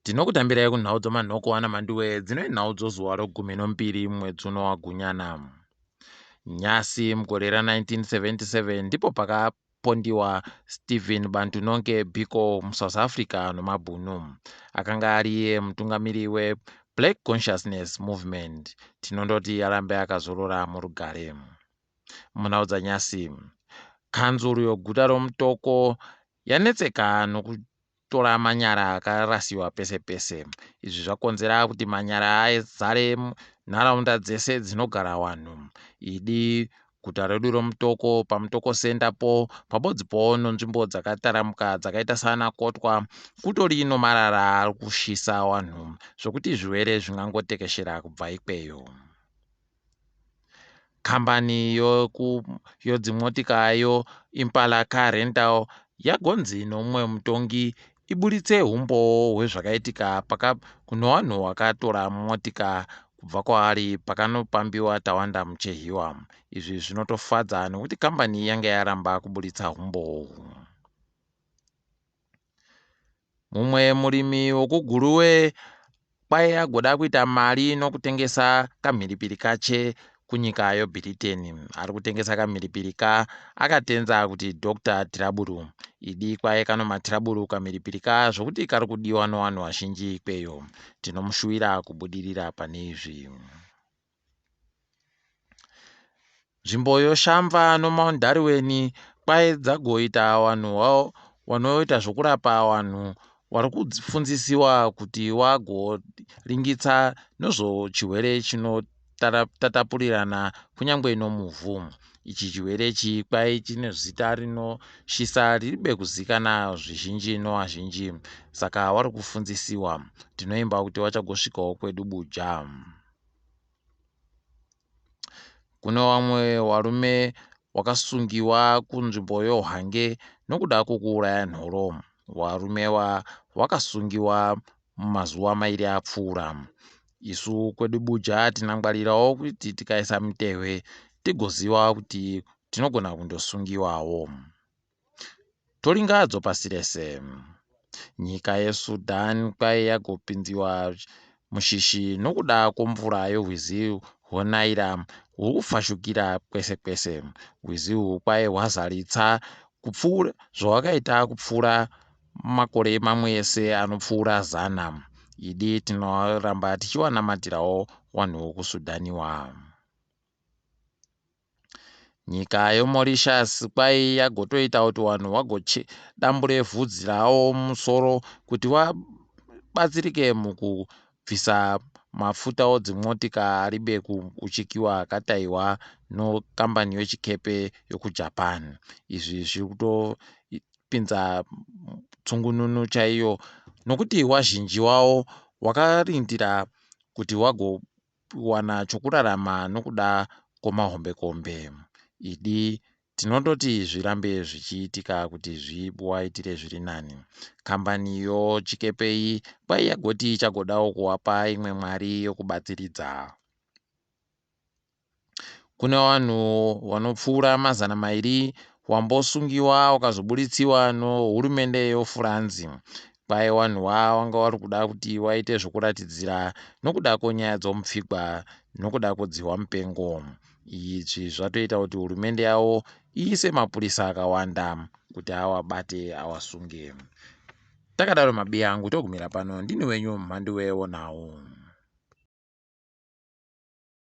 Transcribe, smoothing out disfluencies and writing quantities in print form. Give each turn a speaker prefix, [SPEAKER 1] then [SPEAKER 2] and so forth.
[SPEAKER 1] Tinokutambirai kunhau dzomanhoko ana Mhanduwe dzine nhau dzozuwa rogumi nombiri mwedzi uno waGunyana. Nyasi mugore ra1977 ndipo pakapondiwa Stephen Bantu Biko muSouth Africa nomabhunu. Akanga ari mutungamiri weBlack Consciousness Movement. Tinondoti arambe akazorora murugare. Munhau dzanyasi, kanzuru yoguta romutoko yanetseka nokutora manyara akarasiwa pese pese. Izvi zvakonzera kuti manyara azare nharaunda dzese dzinogara vanhu. Idi guta redu romutoko pamutoko senda po pabodzipo nenzvimbo dzakataramuka dzakaita sana Kotwa kutori nomarara ari kushisa vanhu zvokuti zvirwere zvingangotekeshera kubva ikweyo. Kambani yodzimotika Impala Car Rental yagonzi nomumwe mutongi iburitse umbo hwezvakaitika kuno vanhu vakatora motika kubva kwaari pakanopambiwa Tawanda muChehiwa. Izvi zvinotofadza nokuti kambani yange yaramba kuburitsa umbo uhwu. Mumwe murimi wokuGuruwe kwai agoda kuita mari nokutengesa kamhiripiri kache kunyika yoBritain. Ari kutengesa kamhiripiri akatenza kuti Dr. Tiraburu. Idi kwai kano matiraburu kamhiripiri zvokuti kari kudiwa nevanhu vazhinji ikweyo. Tinomushuvira kubudirira pane izvi. Nzvimbo yoshamva noMhanduwe kwai dzagoita vanhu vanoita zvokurapa vanhu vari kufunzisiwa kuti vagoringitsa nezvochirwere chinotatapurirana kunyange nomuvhu. Ichi chirwere kwai chine zita rinoshisa riribe kuzikana zvizhinji novazhinji, saka vari kufunzisiwa. Tinoimba kuti vachagosvikawo kwedu Buja. Kuno vamwe varume vakasungiwa kunzvimbo yoHwange nokuda kwokuuraya nhoro. Varume vakasungiwa mumazuva mairi apfuura. Isu kwedu Buja tinangwarirawo kuti tikaisa mutehwe tigoziva kuti tinogona kundosungiwawo. Toringadzo pasi rese. Nyika yeSudan kwai yagopinziwa mushishi nokuda kwemvura yorwizi rweNaira huri kufashukira kwese kwese. Rwizi urwu kwai hwazaritsa zvawakaita kupfuura makore mamwe ese anopfuura 100. Idi tinoramba tichiwanamatirawo vanhu vokuSudaniwa. Nyika yoMauritius kwai yagotoita kuti vanhu vagodambure vhudzi ravo mumusoro kuti vabatsirike mukubvisa mafuta odzimotika aribe kuuchikiwa akataiwa nokambani yechikepe yokuJapan. Izvi zviri kutopinza tsungununu chaiyo nokuti wazhinji wavo wakarindira kuti wagowana chokurarama nokuda kwemahombekombe. Idi tinondoti zvirambe zvichiitika kuti zvivaitire zviri nani. Kambani yochikepe kwai yagoti ichagodawo kuvapa imwe mari yokubatsiridza. Kune vanhu vanopfuura 200 vambosungiwa vakazobuditsiwa nohurumende yoFuranzi. Kwai vanhu vanga vari kuda kuti vaite zvokuratidzira nokuda kwonyaya dzomupfigwa nokuda kwedziwa mupengo. Izvi zvatoita kuti hurumende yavo iise mapurisa akawanda kuti avabate avasunge. Takadaro mabiya angu togumira pano. Ndini wenyu Mhanduwe onhau.